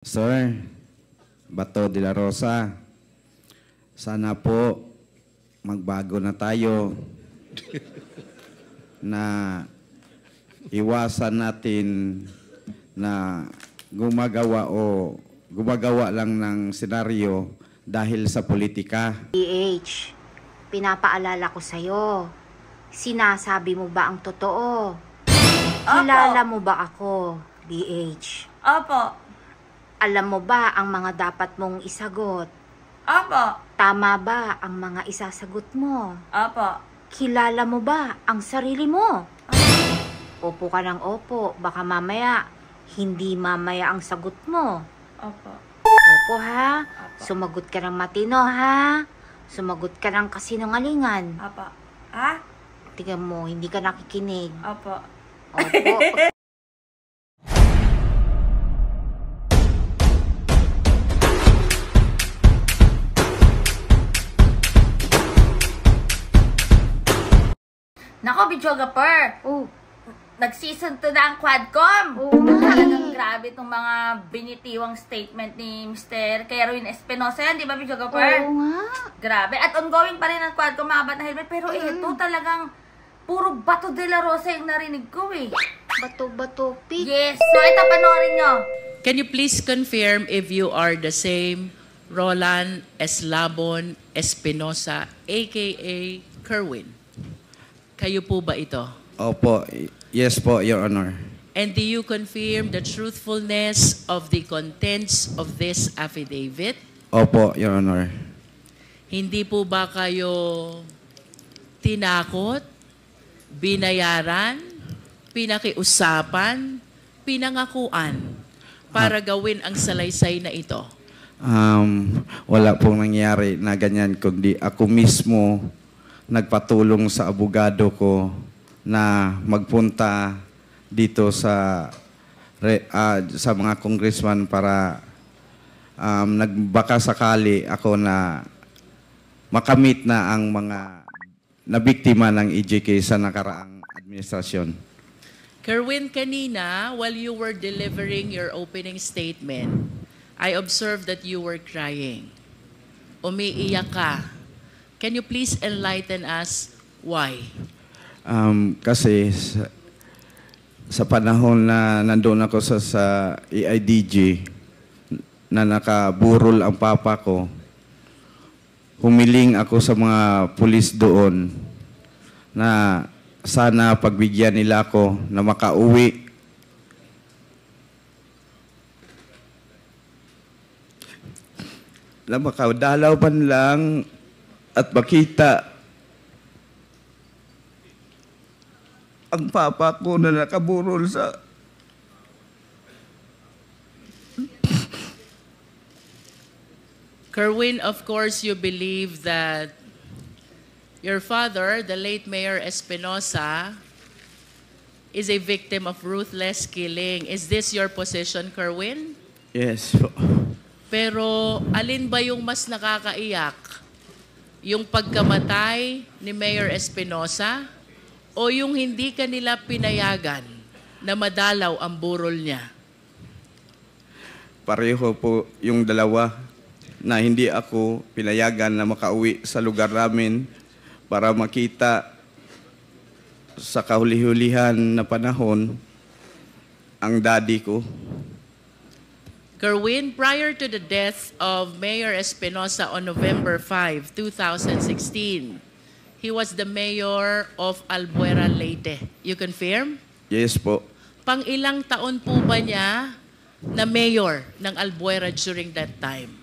Sir, Bato de la Rosa, sana po magbago na tayo na iwasan natin na gumagawa lang ng senaryo dahil sa politika. DH, pinapaalala ko sa'yo, sinasabi mo ba ang totoo? Kilala mo ba ako, DH? Opo. Alam mo ba ang mga dapat mong isagot? Opo. Tama ba ang mga isasagot mo? Opo. Kilala mo ba ang sarili mo? Opo ka ng opo, baka mamaya, hindi mamaya ang sagot mo. Opo. Opo ha? Opo. Sumagot ka ng matino ha? Sumagot ka ng kasinungalingan. Opo. Ha? Tingnan mo, hindi ka nakikinig. Opo. Opo. Nako, videographer! Oh, Nag-season 2 na ang Quadcom! Oo nga Talagang eh. grabe itong mga binitiwang statement ni Mr. Kerwin Espinosa yan, di ba, videographer? oo nga. Grabe. At ongoing pa rin ang Quadcom, mga bata helmet. Pero ito talagang puro Bato de la Rosa yung narinig ko eh. Bato-bato, pig. Yes. So, ito, panoorin nyo. Can you please confirm if you are the same Roland Eslabon Espinosa, aka Kerwin? Kayo po ba ito? Opo, yes po, Your Honor. And do you confirm the truthfulness of the contents of this affidavit? Opo, Your Honor. Hindi po ba kayo tinakot, binayaran, pinakiusapan, pinangakuan para gawin ang salaysay na ito? Wala pong nangyari na ganyan, kundi ako mismo nagpatulong sa abogado ko na magpunta dito sa mga congressman para nagbaka sakali ako na makamit na ang mga nabiktima ng EJK sa nakaraang administrasyon. Kerwin, kanina, while you were delivering your opening statement, I observed that you were crying. Umiiyak ka. Can you please enlighten us why? Kasi sa panahon na nandoon ako sa EIDG na nakaburol ang papa ko, humiling ako sa mga pulis doon na sana pagbigyan nila ako na makauwi. Na makadalaw man lang at makita ang papa ko na nakaburol sa... Kerwin, of course, you believe that your father, the late Mayor Espinosa, is a victim of ruthless killing. Is this your position, Kerwin? Yes po. Pero alin ba yung mas nakakaiyak? Yung pagkamatay ni Mayor Espinosa o yung hindi kanila pinayagan na madalaw ang burol niya? Pareho po yung dalawa na hindi ako pinayagan na makauwi sa lugar namin para makita sa kahuli-hulihan na panahon ang daddy ko. Kerwin, prior to the death of Mayor Espinosa on November 5, 2016, he was the mayor of Albuera, Leyte. You confirm? Yes po. Pang ilang taon po ba niya na mayor ng Albuera during that time?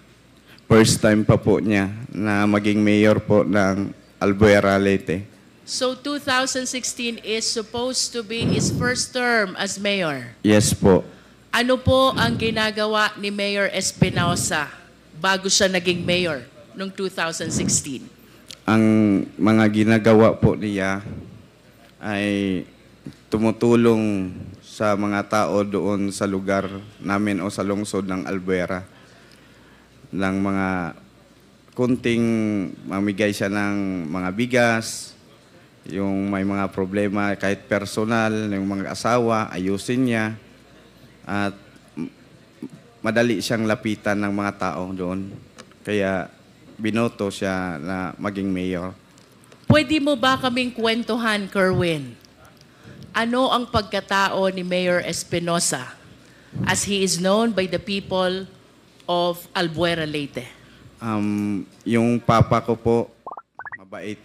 First time pa po niya na maging mayor po ng Albuera, Leyte. So 2016 is supposed to be his first term as mayor. Yes po. Ano po ang ginagawa ni Mayor Espinosa bago siya naging mayor noong 2016? Ang mga ginagawa po niya ay tumutulong sa mga tao doon sa lugar namin o sa lungsod ng Albuera ng mga kunting mamigay siya ng mga bigas, yung may mga problema kahit personal, yung mga asawa, ayusin niya. At madali siyang lapitan ng mga tao doon. Kaya binoto siya na maging mayor. Pwede mo ba kaming kwentuhan, Kerwin? Ano ang pagkatao ni Mayor Espinosa as he is known by the people of Albuera, Leyte? Yung papa ko po, mabait.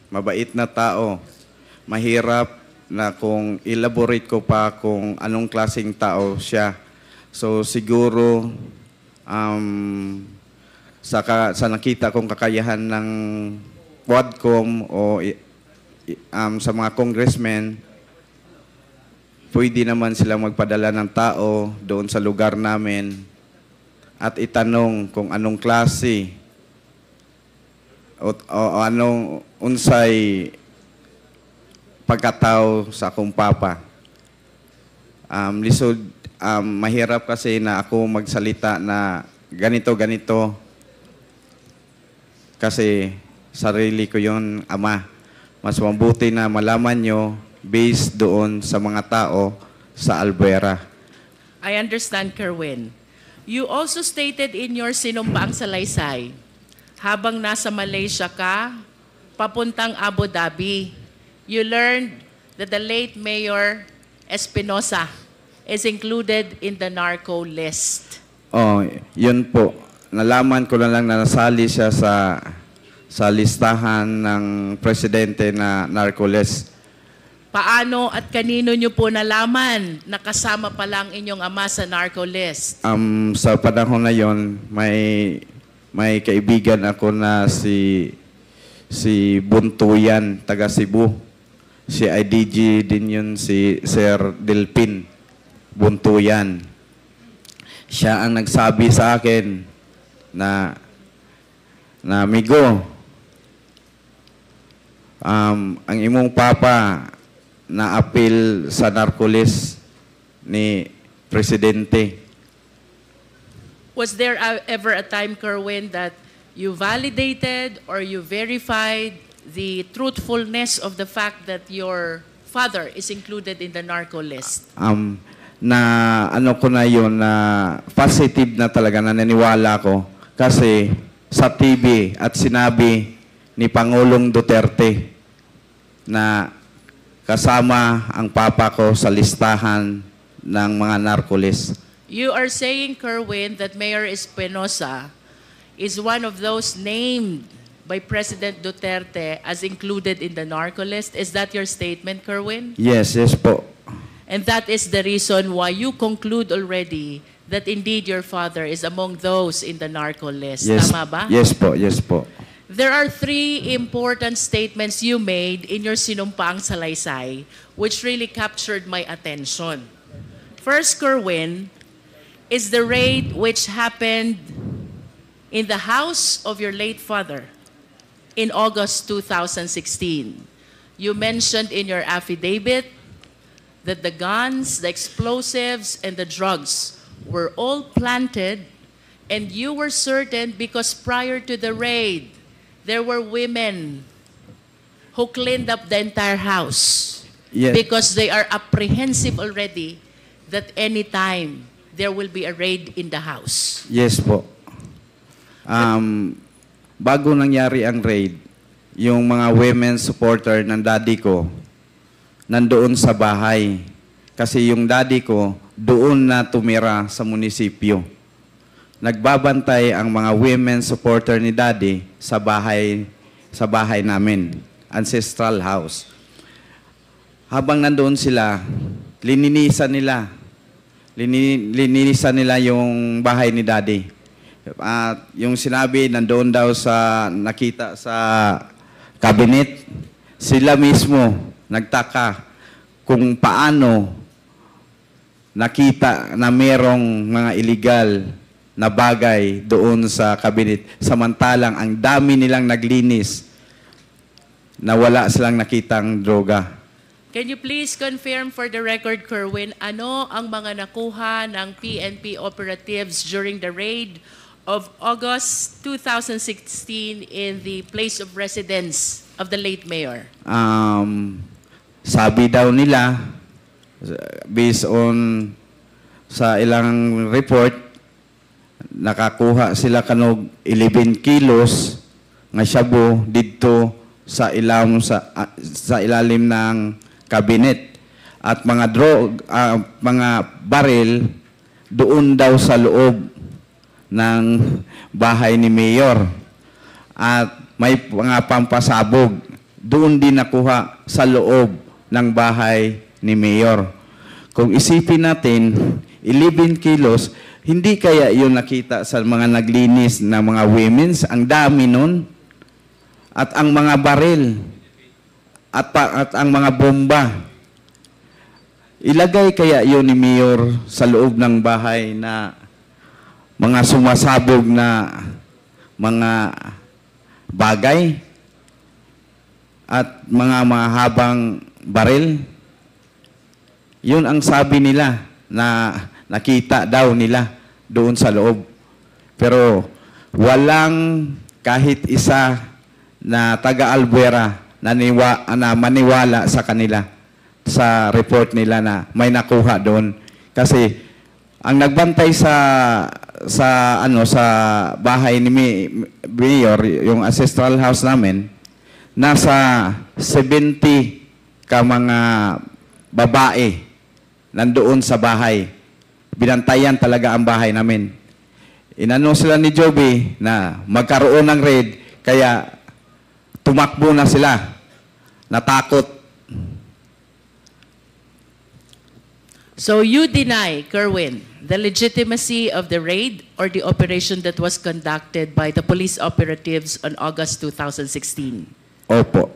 Mabait na tao. Mahirap na kung elaborate ko pa kung anong klaseng tao siya. So siguro sa nakita kong kakayahan ng Quadcom o sa mga congressmen, pwede naman silang magpadala ng tao doon sa lugar namin at itanong kung anong klase o anong unsay pagkatao sa akong papa. Lisod, mahirap kasi na ako magsalita na ganito kasi sarili ko yon, ama. Mas mabuti na malaman nyo based doon sa mga tao sa Albuera. I understand, Kerwin. You also stated in your sinumpaang salaysay, habang nasa Malaysia ka, papuntang Abu Dhabi, you learned that the late Mayor Espinosa is included in the narco list. Oh, yun po. Nalaman ko na lang na nasali siya sa listahan ng presidente na narco list. Paano at kanino nyo po nalaman na kasama pa lang inyong ama sa narco list? Sa panahon na yon, may kaibigan ako na si Buntuyan, taga Cebu. Si IDG din yun, si Sir Delpin Buntuyan. Siya ang nagsabi sa akin na amigo, ang imong papa na apil sa narcolis ni Presidente. Was there ever a time, Kerwin, that you validated or you verified the truthfulness of the fact that your father is included in the narco list? Na ano ko na yun, na positive na talaga, na naniwala ko. Kasi sa TV at sinabi ni Pangulong Duterte na kasama ang papa ko sa listahan ng mga narcolis. You are saying, Kerwin, that Mayor Espinosa is one of those named by President Duterte as included in the narco list. Is that your statement, Kerwin? Yes po. And that is the reason why you conclude already that indeed your father is among those in the narco list. Yes, Tama ba? yes po. There are three important statements you made in your sinumpaang salaysay which really captured my attention. First, Kerwin, is the raid which happened in the house of your late father in August 2016. You mentioned in your affidavit that the guns, the explosives, and the drugs were all planted, and you were certain because prior to the raid, there were women who cleaned up the entire house. Yes. Because they are apprehensive already that any time there will be a raid in the house. Yes po. Bago nangyari ang raid, yung mga women supporter ng daddy ko nandoon sa bahay. Kasi yung daddy ko doon na tumira sa munisipyo. Nagbabantay ang mga women supporter ni daddy sa bahay namin, ancestral house. Habang nandoon sila, lininisan nila yung bahay ni daddy. At yung sinabi, nandoon daw sa nakita sa cabinet, sila mismo nagtaka kung paano nakita na merong mga illegal na bagay doon sa cabinet. Samantalang ang dami nilang naglinis na wala silang nakitang droga. Can you please confirm for the record, Kerwin, ano ang mga nakuha ng PNP operatives during the raid of August 2016 in the place of residence of the late mayor? Sabi daw nila, based on sa ilang report, nakakuha sila kanog 11 kilos nga shabu didto sa ilalim ng kabinet at mga baril doon daw sa loob ng bahay ni Mayor at may mga pampasabog doon din nakuha sa loob ng bahay ni Mayor. Kung isipin natin 11 kilos, hindi kaya yun nakita sa mga naglinis na mga women's? Ang dami nun. At ang mga baril. At ang mga bomba. Ilagay kaya yun ni Mayor sa loob ng bahay na mga sumasabog na mga bagay at mga mahabang baril? Yun ang sabi nila na nakita daw nila doon sa loob. Pero walang kahit isa na taga-Albuera na maniwala sa kanila sa report nila na may nakuha doon. Kasi ang nagbantay sa bahay ni Mayor, yung ancestral house namin, nasa 70 ka mga babae nandoon sa bahay. Binantayan talaga ang bahay namin. Inano sila ni Joby na magkaroon ng raid, kaya tumakbo na sila. Natakot. So you deny, Kerwin, the legitimacy of the raid or the operation that was conducted by the police operatives on August 2016? Opo.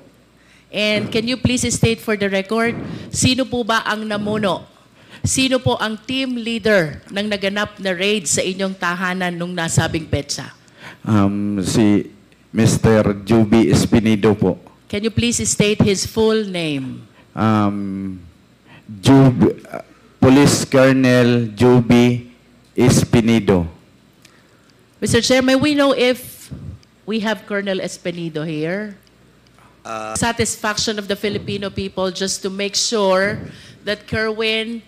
And can you please state for the record, sino po ba ang namuno? Sino po ang team leader ng naganap na raid sa inyong tahanan nung nasabing petsa? Si Mr. Joby Espinido po. Can you please state his full name? Police Colonel Joby Espinido. Mr. Chair, may we know if we have Colonel Espinido here? Satisfaction of the Filipino people, just to make sure that Kerwin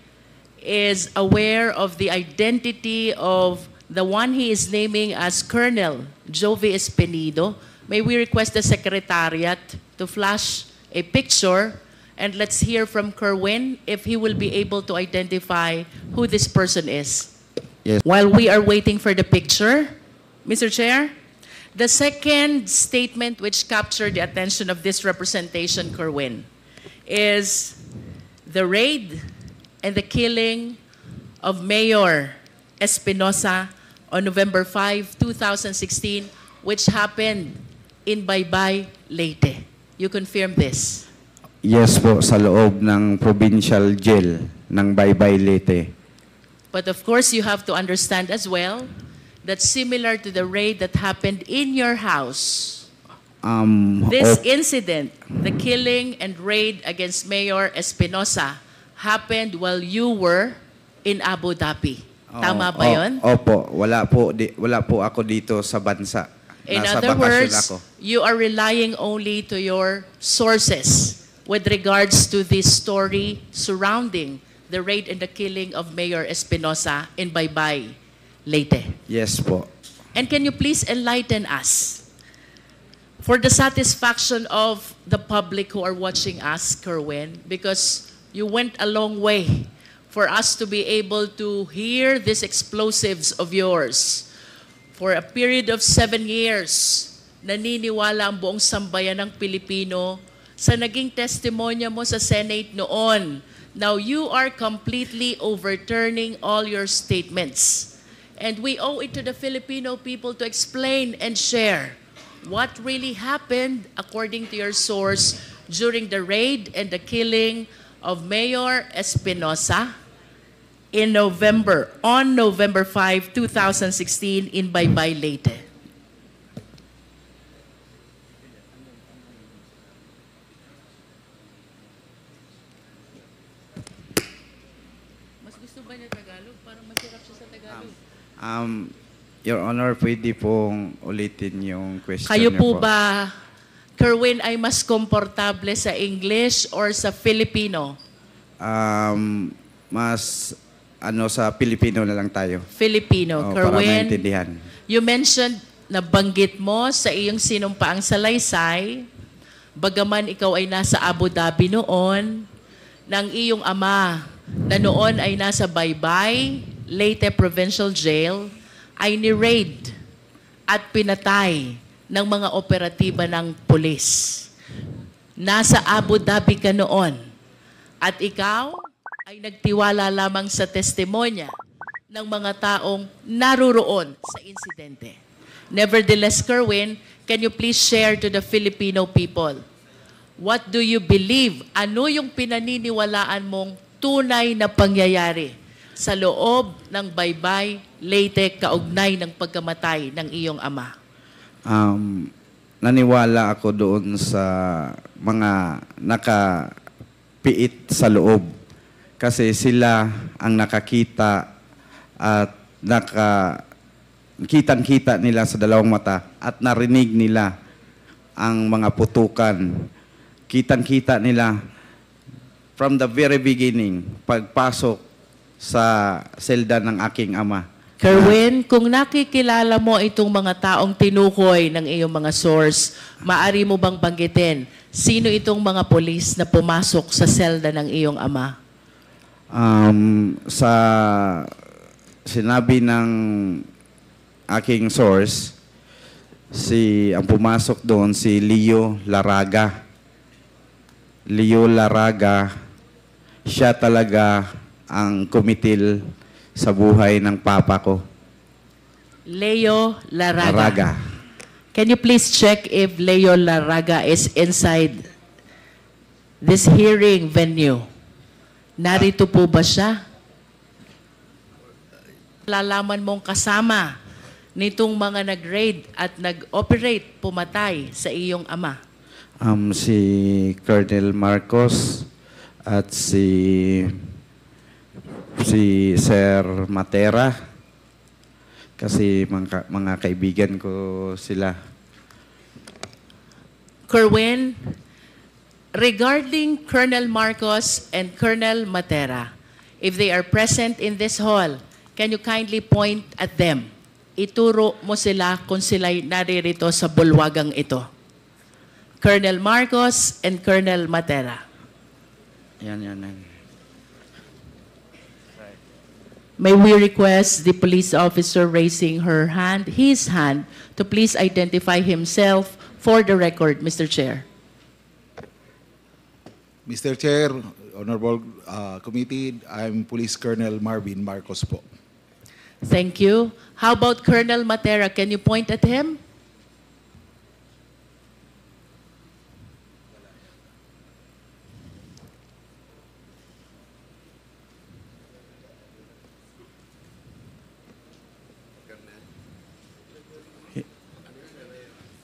is aware of the identity of the one he is naming as Colonel Joby Espinido. May we request the Secretariat to flash a picture, and let's hear from Kerwin if he will be able to identify who this person is. Yes. While we are waiting for the picture, Mr. Chair, the second statement which captured the attention of this representation, Kerwin, is the raid and the killing of Mayor Espinosa on November 5, 2016, which happened in Baybay, Leyte. You confirm this? Yes po, sa loob ng provincial jail ng Baybay, Leyte. But of course, you have to understand as well that similar to the raid that happened in your house, this incident, the killing and raid against Mayor Espinosa, happened while you were in Abu Dhabi. Tama ba yun? Opo, wala po ako dito sa bansa. In Nasa other bakasyon words, ako. you are relying only to your sources with regards to this story surrounding the raid and the killing of Mayor Espinosa in Baybay, Leyte. Yes po. And can you please enlighten us, for the satisfaction of the public who are watching us, Kerwin, because you went a long way for us to be able to hear these explosives of yours. For a period of 7 years, naniniwala ang buong sambayan ng Pilipino sa naging testimonya mo sa Senate noon. Now you are completely overturning all your statements. And we owe it to the Filipino people to explain and share what really happened according to your source during the raid and the killing of Mayor Espinosa on November 5, 2016 in Baybay, Leyte. Mas gusto ba niya Tagalog? Parang masirap siya sa Tagalog. Your Honor, pwede pong ulitin yung question Kayo niyo po ba, Kerwin, ay mas komportable sa English or sa Filipino? Mas sa Pilipino na lang tayo. Filipino. Para Kerwin, maintindihan. you mentioned, nabanggit mo sa iyong sinumpaang salaysay, bagaman ikaw ay nasa Abu Dhabi noon, ng iyong ama na noon ay nasa Baybay, Leyte Provincial Jail, ay ni-raid at pinatay ng mga operatiba ng pulis. Nasa Abu Dhabi ka noon at ikaw ay nagtiwala lamang sa testimonya ng mga taong naruroon sa insidente. Nevertheless, Kerwin, can you please share to the Filipino people, what do you believe? Ano yung pinaniniwalaan mong tunay na pangyayari sa loob ng Baybay, Leyte, kaugnay ng pagkamatay ng iyong ama? Naniwala ako doon sa mga nakapiit sa loob. Kasi sila ang nakakita at kitang-kita nila sa dalawang mata at narinig nila ang mga putukan. Kitang-kita nila from the very beginning, pagpasok sa selda ng aking ama. Kerwin, kung nakikilala mo itong mga taong tinukoy ng iyong mga source, maari mo bang banggitin sino itong mga polis na pumasok sa selda ng iyong ama? Sa sinabi ng aking source, ang pumasok doon si Leo Laraga. Leo Laraga, siya talaga ang kumitil sa buhay ng papa ko. Leo Laraga. Laraga. Can you please check if Leo Laraga is inside this hearing venue? Narito po ba siya? Lalaman mong kasama nitong mga nag-raid at nag-operate pumatay sa iyong ama. Si Colonel Marcos at si Sir Matera. Kasi mga kaibigan ko sila. Kerwin, regarding Colonel Marcos and Colonel Matera, if they are present in this hall, can you kindly point at them? Ituro mo sila kung sila'y naririto sa bulwagang ito. Colonel Marcos and Colonel Matera. Yan. May we request the police officer raising his hand, to please identify himself for the record, Mr. Chair. Mr. Chair, Honorable Committee, I'm Police Colonel Marvin Marcos po. Thank you. How about Colonel Matera? Can you point at him?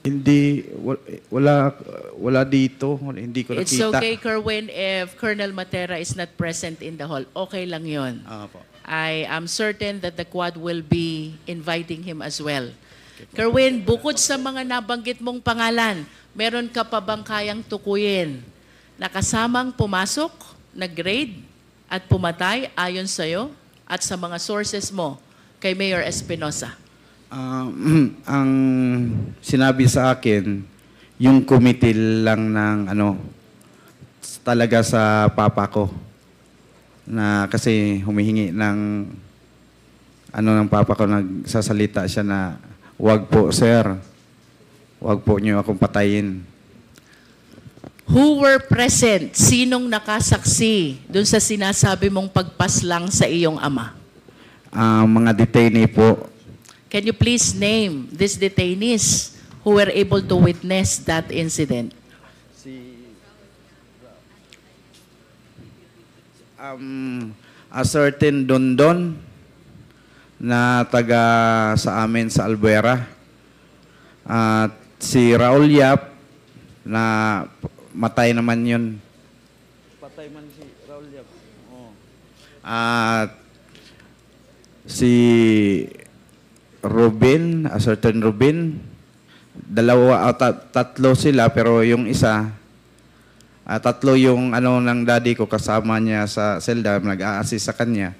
Hindi, wala dito. Hindi ko nakita. It's okay, Kerwin, if Colonel Matera is not present in the hall. Okay lang yun. Po. I am certain that the Quad will be inviting him as well. Kerwin, bukod sa mga nabanggit mong pangalan, meron ka pa bang kayang tukuyin na kasamang pumasok, nag-raid at pumatay ayon sa'yo at sa mga sources mo kay Mayor Espinosa? Ang sinabi sa akin, yung kumitil lang ng talaga sa papa ko. Na kasi humihingi ng ng papa ko, nagsasalita siya na, "Wag po, sir. Wag po niyo akong patayin." Who were present? Sinong nakasaksi dun sa sinasabi mong pagpaslang sa iyong ama? Mga detainee po. Can you please name these detainees who were able to witness that incident? A certain Dondon na taga sa amin sa Albuera. At si Raul Yap na matay naman yun. Patay man si Raul Yap. At si Robin, a certain Robin, tatlo sila, pero yung isa, tatlo yung ng daddy ko, kasama niya sa selda, nag-a-assist sa kanya.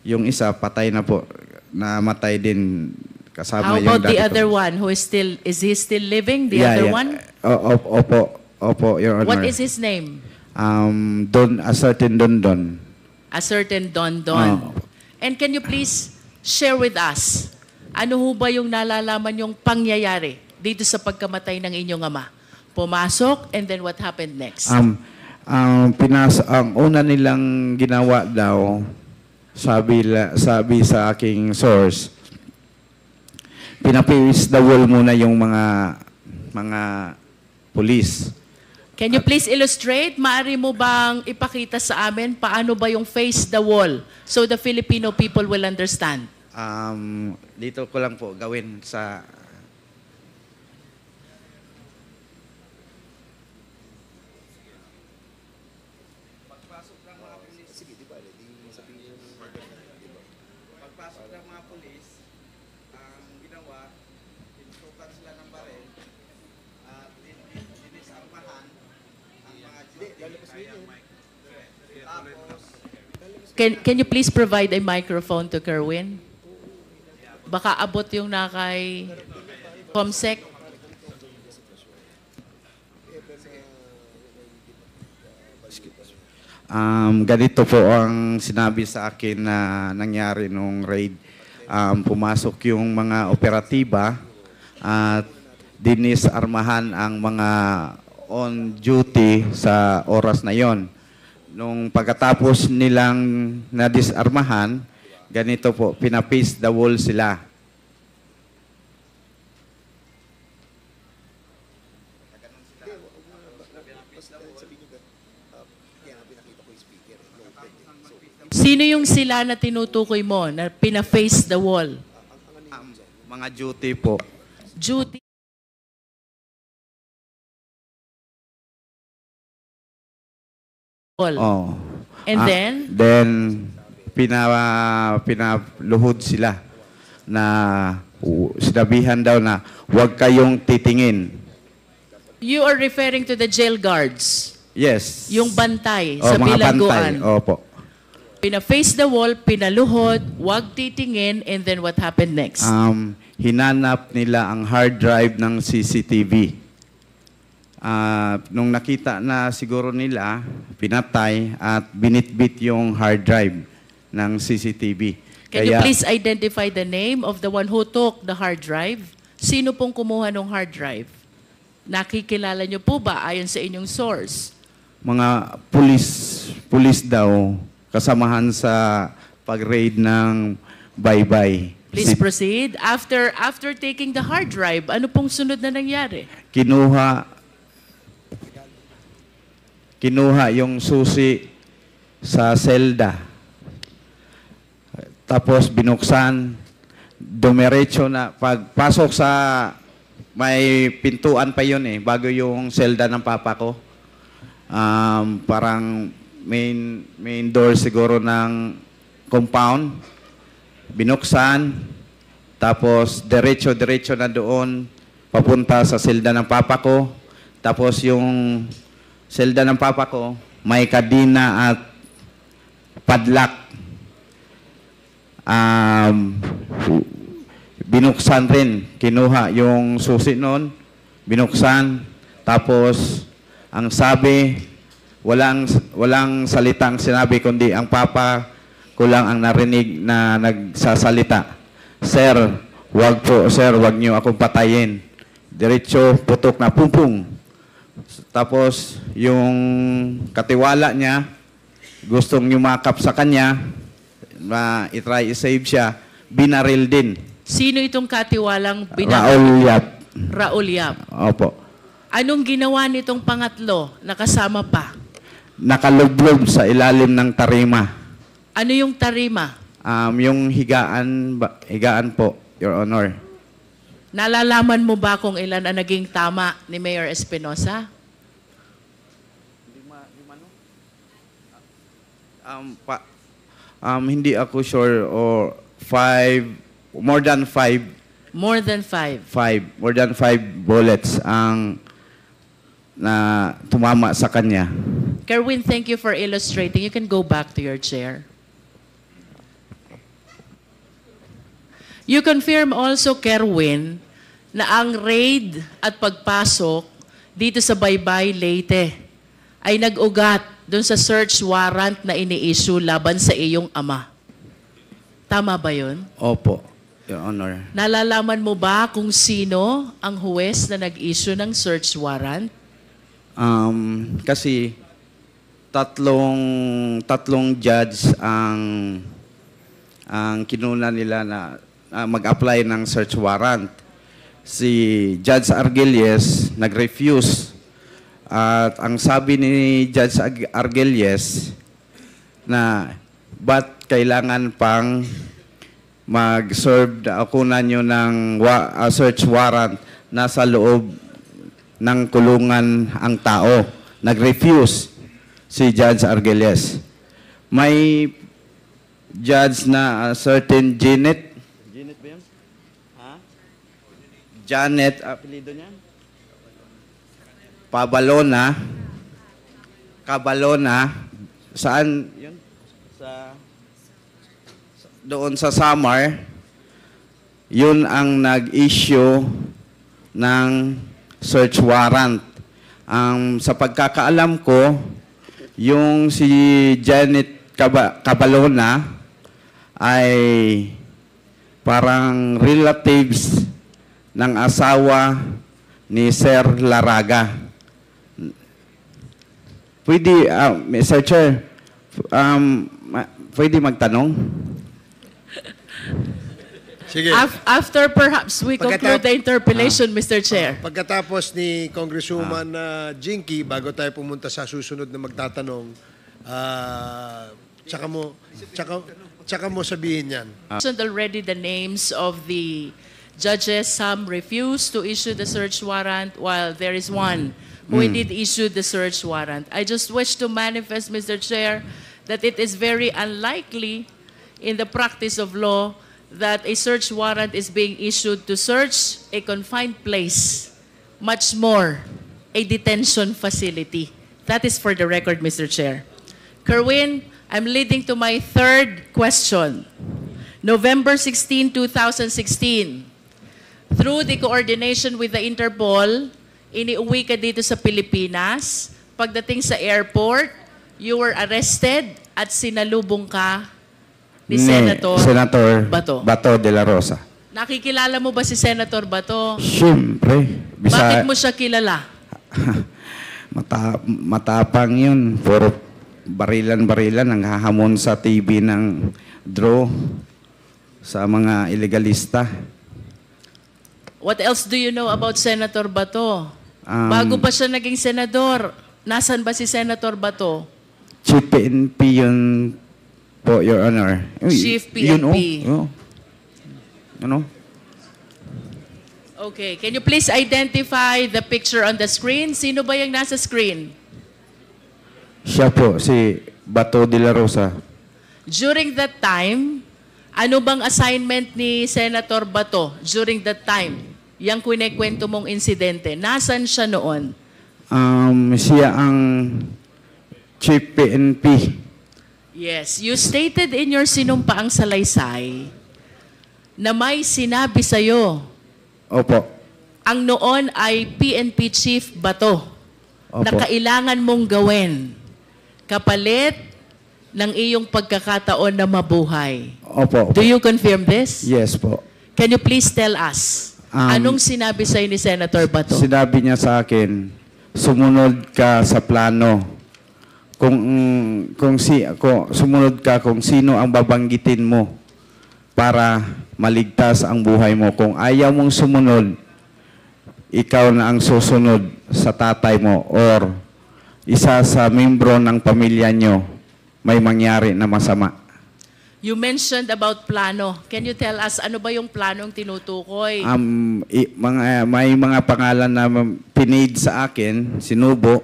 Yung isa, patay na po. Namatay din kasama How yung about the dati other ko. one who is he still living? The other one? Opo, Your Honor. What is his name? A certain Don. A certain Don Don. Oh. And can you please share with us, ano ho ba yung nalalaman yung pangyayari dito sa pagkamatay ng inyong ama? Pumasok, and then what happened next? Ang una nilang ginawa daw, sabi sa aking source, pinapiwis the wall muna yung mga pulis. Can you please illustrate? Maari mo bang ipakita sa amin paano ba yung face the wall so the Filipino people will understand? Dito ko lang po gawin sa... Pagpasok ng mga pulis, ang ginawa, pinutukan sila ng baril at dinisarmahan ang mga Can you please provide a microphone to Kerwin? Baka abot yung nakay Comsec. Ganito po ang sinabi sa akin na nangyari nung raid. Pumasok yung mga operatiba at dinisarmahan ang mga on duty sa oras na yon. Nung pagkatapos nilang nadisarmahan, ganito po, pinapace the wall sila. Sino yung sila na tinutukoy mo na pina-face the wall? Mga duty po. Duty. Wall. Oh. And then? Then, pinaluhod sila na sinabihan daw na huwag kayong titingin. You are referring to the jail guards. Yes. Yung bantay Oh, sa mga bilangguan. bantay. Opo. Pina-face the wall, pinaluhod, wag titingin, and then what happened next? Hinanap nila ang hard drive ng CCTV. Nung nakita na siguro nila, pinatay at binitbit yung hard drive ng CCTV. Can you please identify the name of the one who took the hard drive? Sino pong kumuha ng hard drive? Nakikilala niyo po ba ayon sa inyong source? Mga pulis daw kasamahan sa pag-raid ng Baybay. Please proceed. After taking the hard drive, ano pong sunod na nangyari? Kinuha yung susi sa selda. Tapos binuksan, dumiretso na, pagpasok sa, may pintuan pa yun bago yung selda ng papa ko. Parang main door siguro ng compound. Binuksan, tapos diretso na doon, papunta sa selda ng papa ko. Tapos yung selda ng papa ko, may kadina at padlock. Binuksan rin, kinuha yung susi noon, binuksan, tapos ang sabi, walang salitang sinabi, kundi ang papa ko lang ang narinig na nagsasalita. Sir, wag niyo akong patayin. Diretso, putok na, pum. Tapos, yung katiwala niya, gustong yumakap sa kanya, i-try i-save siya, binaril din. Sino itong katiwalang Raul Yap. Raul Yap. Opo. Anong ginawa nitong pangatlo na kasama pa? Nakalublob sa ilalim ng tarima. Ano yung tarima? Yung higaan po, Your Honor. Nalalaman mo ba kung ilan ang naging tama ni Mayor Espinosa? Hindi ako sure, or more than five bullets ang na tumama sa kanya. Kerwin, thank you for illustrating. You can go back to your chair. You confirm also, Kerwin, na ang raid at pagpasok dito sa Baybay, Leyte ay nag-ugat doon sa search warrant na ini-issue laban sa iyong ama. Tama ba yun? Opo, Your Honor. Nalalaman mo ba kung sino ang huwes na nag-issue ng search warrant? Kasi tatlong judge ang kinuna nila na mag-apply ng search warrant. Si Judge Argelies nag-refuse. At ang sabi ni Judge Argelies na ba't kailangan pang mag-serve ako na nyo ng search warrant nasa loob ng kulungan ang tao. Nag-refuse si Judge Argelies. May judge na certain Janet ba yun? Ha? Janet, apelido niya? Cabalona. Saan yun? Doon sa Samar, yun ang nag-issue ng search warrant. Sa pagkakaalam ko, yung si Janet Cabalona ay parang relatives ng asawa ni Sir Laraga. Pwede, Mr. Chair, pwede magtanong? Sige. After perhaps we conclude the interpellation, Mr. Chair. Pagkatapos ni Congresswoman Jinky, bago tayo pumunta sa susunod na magtatanong, tsaka mo sabihin yan. Mentioned already the names of the judges. Some refused to issue the search warrant, while there is one who indeed issued the search warrant. I just wish to manifest, Mr. Chair, that it is very unlikely in the practice of law that a search warrant is being issued to search a confined place, much more a detention facility. That is for the record, Mr. Chair. Kerwin, I'm leading to my third question. November 16, 2016, through the coordination with the Interpol, iniuwi ka dito sa Pilipinas. Pagdating sa airport, you were arrested at sinalubong ka ni Senator Bato de la Rosa. Nakikilala mo ba si Senator Bato? Siyempre. Bakit mo siya kilala? Matapang yun. Puro barilan-barilan ang hahamon sa TV ng draw sa mga illegalista. What else do you know about Senator Bato? Bago pa siya naging senador, nasan ba si Senator Bato? Chief PNP yun po, Your Honor. Chief PNP. Ano? Okay, can you please identify the picture on the screen? Sino ba yung nasa screen? Siya po, si Bato de la Rosa. During that time, ano bang assignment ni Senator Bato during that time? Yang kwento mong insidente. Nasaan siya noon? Siya ang Chief PNP. Yes. You stated in your sinumpaang salaysay na may sinabi sa'yo. Opo. Ang noon ay PNP Chief Bato. Opo. Na kailangan mong gawin kapalit ng iyong pagkakataon na mabuhay. Opo. Do you confirm this? Yes po. Can you please tell us, anong sinabi sa'yo ni Senator Bato? Sinabi niya sa akin, sumunod ka sa plano. Sumunod ka kung sino ang babanggitin mo para maligtas ang buhay mo. Kung ayaw mong sumunod, ikaw na ang susunod sa tatay mo or isa sa membro ng pamilya nyo may mangyari na masama. You mentioned about plano. Can you tell us ano ba yung planong tinutukoy? May mga pangalan na pinid sa akin, sinubo,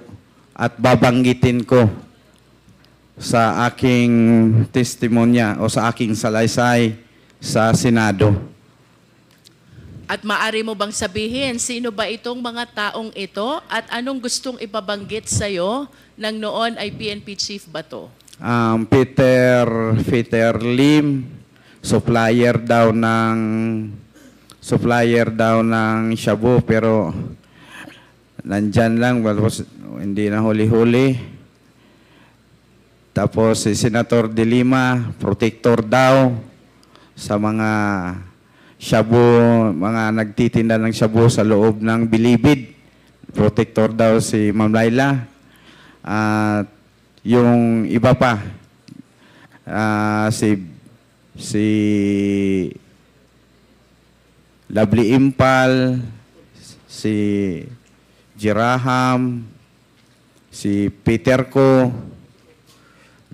at babanggitin ko sa aking testimonya o sa aking salaysay sa Senado. At maari mo bang sabihin, sino ba itong mga taong ito at anong gustong ipabanggit sa'yo nang noon ay PNP Chief Bato? Peter Lim, supplier daw ng shabu, pero nandyan lang, tapos hindi na huli-huli. Tapos si Senator De Lima, protector daw sa mga shabu, mga nagtitinda ng shabu sa loob ng Bilibid. Protector daw si Ma'am Laila. At yung iba pa, si Lovely Impal, si Jiraham, si Peter Ko,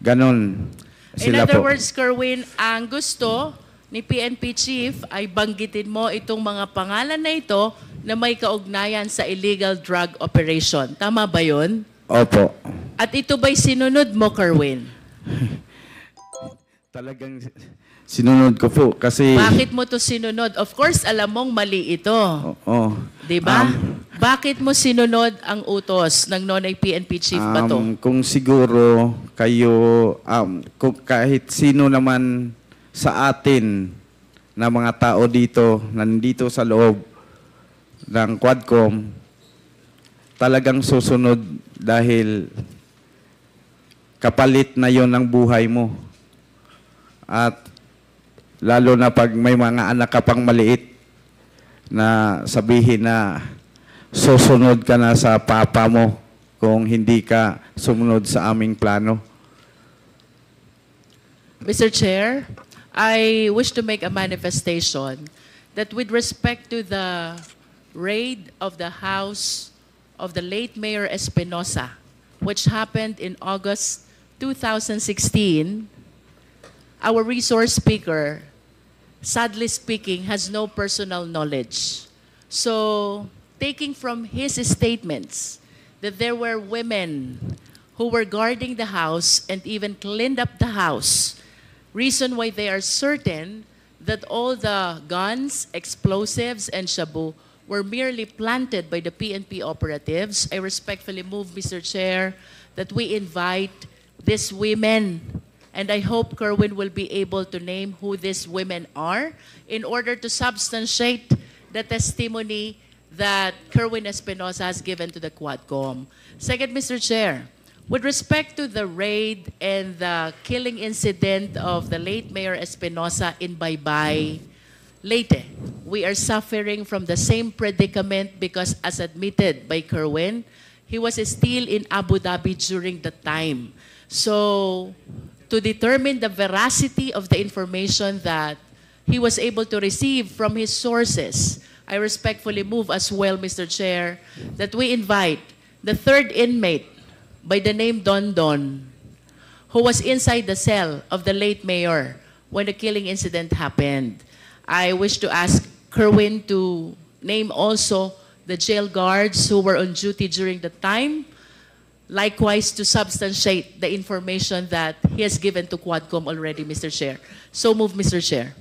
ganon. In Sila other po. words, Kerwin, ang gusto ni PNP Chief ay banggitin mo itong mga pangalan na ito na may kaugnayan sa illegal drug operation. Tama ba yun? Opo. At ito ba'y sinunod mo, Kerwin? Talagang sinunod ko po kasi... Bakit mo to sinunod? Of course, alam mong mali ito. Oo. Di ba? Bakit mo sinunod ang utos ng Nonoy PNP Chief ba to? Kung siguro kayo, kung kahit sino naman sa atin na mga tao dito, nandito sa loob ng Quadcom, talagang susunod dahil kapalit na yon ng buhay mo. At lalo na pag may mga anak ka pang maliit na sabihin na susunod ka na sa papa mo kung hindi ka sumunod sa aming plano. Mr. Chair, I wish to make a manifestation that with respect to the raid of the house of the late Mayor Espinosa, which happened in August 2016, our resource speaker, sadly speaking, has no personal knowledge. So, taking from his statements that there were women who were guarding the house and even cleaned up the house, reason why they are certain that all the guns, explosives, and shabu were merely planted by the PNP operatives, I respectfully move, Mr. Chair, that we invite these women, and I hope Kerwin will be able to name who these women are in order to substantiate the testimony that Kerwin Espinosa has given to the Quadcom. Second, Mr. Chair, with respect to the raid and the killing incident of the late Mayor Espinosa in Baybay, Leyte, we are suffering from the same predicament because, as admitted by Kerwin, he was still in Abu Dhabi during the time. So, to determine the veracity of the information that he was able to receive from his sources, I respectfully move as well, Mr. Chair, that we invite the third inmate by the name Don Don, who was inside the cell of the late mayor when the killing incident happened. I wish to ask Kerwin to name also the jail guards who were on duty during the time, likewise to substantiate the information that he has given to Quadcom already, Mr. Chair. So move, Mr. Chair.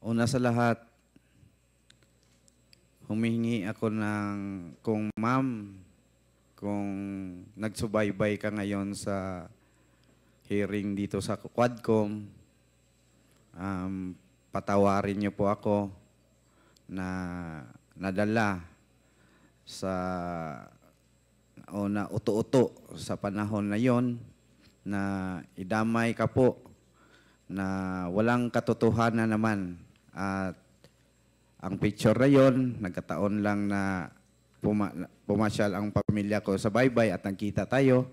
Una sa lahat, humihingi ako ng, kung ma'am, kung nagsubaybay ka ngayon sa hearing dito sa Quadcom, patawarin niyo po ako na nadala sa o na uto-uto sa panahon na yon na idamay ka po na walang katotohanan naman. At ang picture na yon, nagkataon lang na pumasyal ang pamilya ko sa baybay at nagkita tayo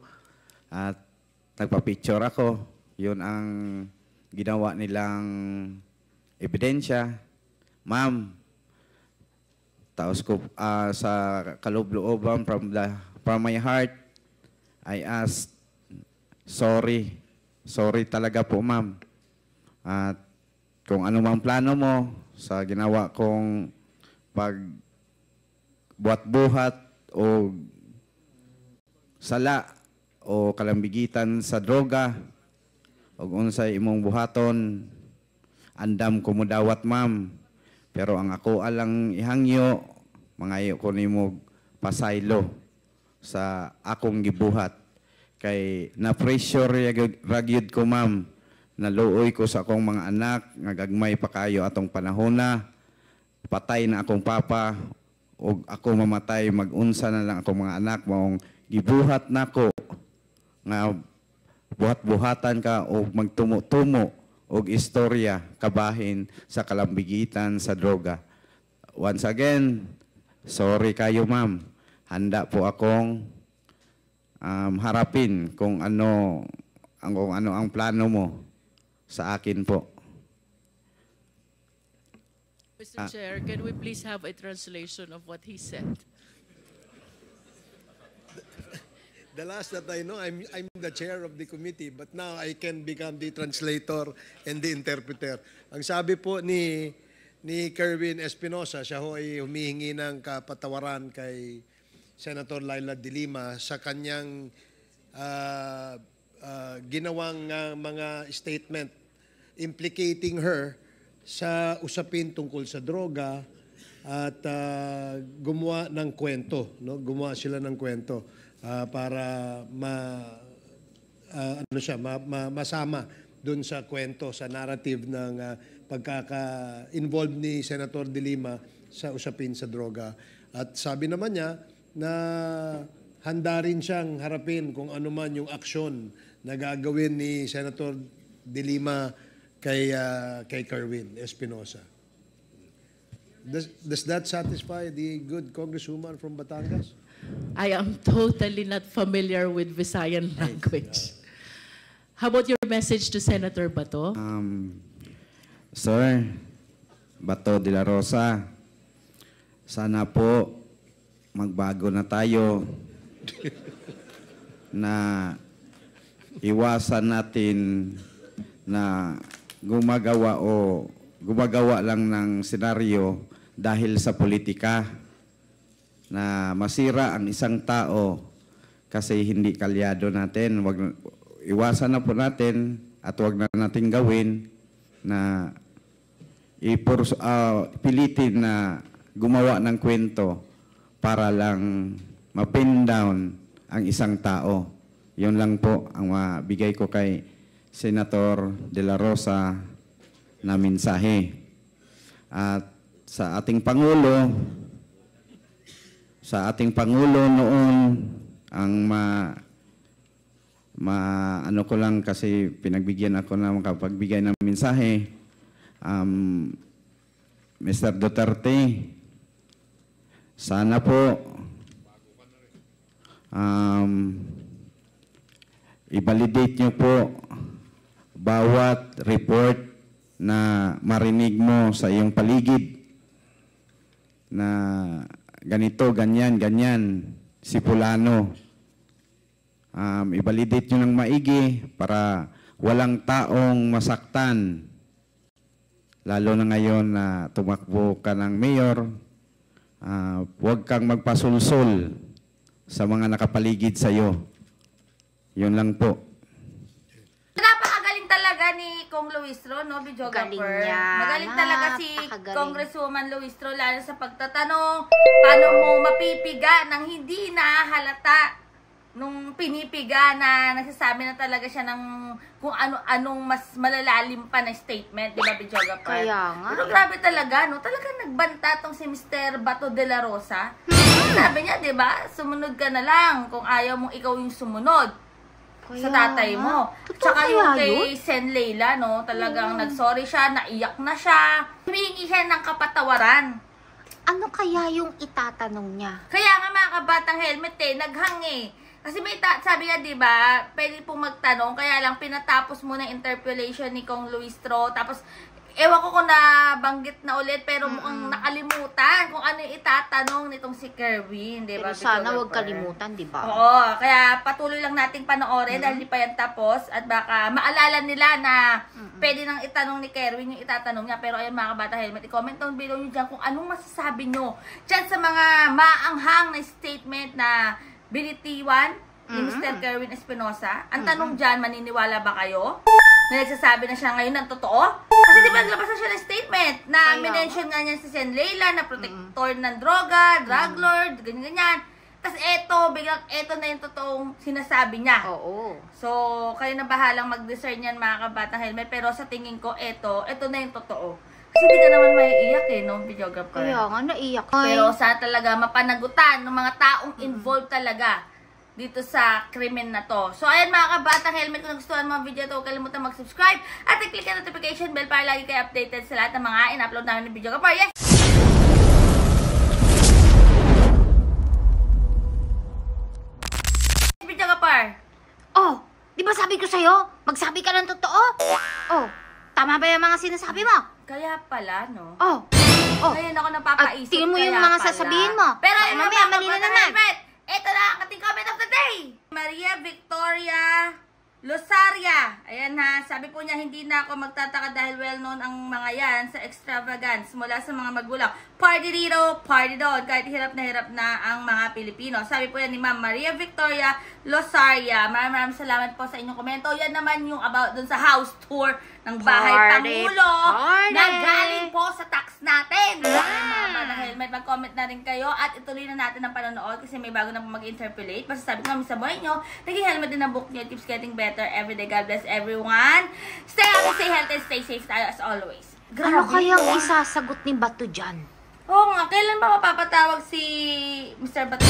at nagpa-picture ako. Yun ang ginawa nilang ebidensya. Ma'am, taos ko sa kaloob-looban from my heart, I ask, sorry. Sorry talaga po, ma'am. At kung ano mang plano mo sa ginawa kong pagbuhat-buhat o sala o kalambigitan sa droga o unsay imong buhaton, andam ko mo dawat, ma'am. Pero ang ako alang ihangyo, mangayo ko nimo pasaylo sa akong gibuhat. Kay na-pressure ragyod ko, ma'am. Naluoy ko sa akong mga anak, nga gagmay pa kayo atong panahona. Patay na akong papa, o ako mamatay, mag-unsa na lang akong mga anak, maong gibuhat nako nga buhat-buhatan ka o magtumo-tumo og istorya kabahin sa kalambigitan sa droga. Once again, sorry kayo, ma'am. Handa po akong harapin kung ano ang plano mo sa akin po. Mr. Chair, can we please have a translation of what he said? The last that I know, I'm the chair of the committee, but now I can become the translator and the interpreter. Ang sabi po ni Kerwin Espinosa, siya ho ay humihingi ng kapatawaran kay Senator Laila de Lima sa kanyang ginawang mga statement implicating her sa usapin tungkol sa droga at gumawa ng kwento, no? Gumawa sila ng kwento para masama doon sa kwento, sa narrative ng pagkaka-involved ni Senator de Lima sa usapin sa droga. At sabi naman niya na handa rin siyang harapin kung ano man yung aksyon na gagawin ni Senator de Lima kay Kerwin Espinosa. Does that satisfy the good congresswoman from Batangas? I am totally not familiar with Visayan language. How about your message to Senator Bato? Sir, Bato de la Rosa, sana po magbago na tayo na iwasan natin na gumagawa lang ng senaryo dahil sa politika na masira ang isang tao kasi hindi kalyado natin. Iwasan na po natin at wag na natin gawin na pilitin na gumawa ng kwento para lang ma-pin down ang isang tao. Yun lang po ang mabigay ko kay Senator De La Rosa na mensahe. At sa ating Pangulo noon, ang ano ko lang kasi pinagbigyan ako na makapagbigay ng mensahe, Mr. Duterte, sana po i-validate niyo po bawat report na marinig mo sa iyong paligid na ganito, ganyan, si Fulano. I-validate nyo ng maigi para walang taong masaktan. Lalo na ngayon na tumakbo ka ng mayor, huwag kang magpasulsul sa mga nakapaligid sa iyo. Yun lang po. Napakagaling talaga ni Kong Luistro, no, videographer. Galing niya. Magaling talaga si Napakagaling. Congresswoman Luistro, lalo sa pagtatanong, paano mo mapipiga nang hindi nahalata nung pinipiga na nagsasabi na talaga siya ng kung ano-anong mas malalalim pa na statement, di ba, videographer? Kaya nga. Pero grabe talaga, no? Talagang nagbanta tong si Mr. Bato de la Rosa. Sabi niya, di ba, sumunod ka na lang kung ayaw mong ikaw yung sumunod sa tatay mo. Totoo Tsaka yung kaya kay Sen Leila, no? Talagang nagsorry siya, naiyak na siya. Humingi siya ng kapatawaran. Ano kaya yung itatanong niya? Kaya nga mga kabatang helmet naghang eh. Kasi sabi nga, di ba, pwede pong magtanong, kaya lang pinatapos muna yung interpellation ni Kong Luistro. Tapos, ewan ko kung nabanggit na ulit, pero mukhang nakalimutan kung ano yung itatanong nitong si Kerwin, di ba? Pero sana wag kalimutan, di ba? Oo, kaya patuloy lang nating panoorin dahil di pa yan tapos at baka maalala nila na pwede nang itanong ni Kerwin yung itatanong niya. Pero ayun mga kabata helmet, i-comment down below nyo dyan kung anong masasabi nyo dyan sa mga maanghang na statement na binitiwan ni Mr. Kerwin Espinosa. Ang tanong dyan, maniniwala ba kayo na nagsasabi na siya ngayon ng totoo? Kasi di ba naglabas na siya ng statement na minention nga niya si Sen Leila na protector ng droga, drug lord, ganyan-ganyan. tas eto na yung totoong sinasabi niya. Oo. So, kayo na bahalang mag-discern yan mga kabatang helmet. Pero sa tingin ko, eto na yung totoo. Kasi hindi ka naman maiiyak no, videographer. Kaya nga, naiyak. Pero sana talaga mapanagutan ng mga taong involved talaga dito sa krimen na to. So, ayan mga kabatang helmet, kung nagustuhan mo ang video ito, huwag kalimutan mag-subscribe at i-click ang notification bell para lagi kayo updated sa lahat ng mga in-upload namin ng videographer. Yes! Videographer! Oh, di ba sabi ko sa'yo? Magsabi ka ng totoo? Oh, tama ba yung mga sinasabi mo? Kaya pala, no? Oh, Ngayon ako napapaisip. At tingin mo yung kaya mga pala. sasabihin mo. Pero Baka yun mamaya, mga mali na naman. helmet. Ito na ang ating comment of the day. Maria Victoria Losaria. Ayan ha, sabi po niya, hindi na ako magtataka dahil well-known ang mga yan sa extravagance mula sa mga magulang. Party dito, party doon. Kahit hirap na ang mga Pilipino. Sabi po yan ni Ma'am Maria Victoria Losaria. Maraming salamat po sa inyong komento. Yan naman yung about dun sa house tour ng bahay Pangulo na galing po sa tax natin. Mga helmet, mag-comment na rin kayo at ituloy na natin ang panonood kasi may bago na po mag-interpolate. Basta sabi ko namin sa buhay nyo, naging helmet din ang book nyo. Tips getting better every day. God bless everyone. Stay happy, stay healthy, stay safe tayo as always. Ano kayang isasagot ni Bato dyan? Oo nga, kailan ba mapapatawag si Mr. Bato?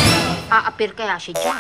Aapir kaya siya dyan?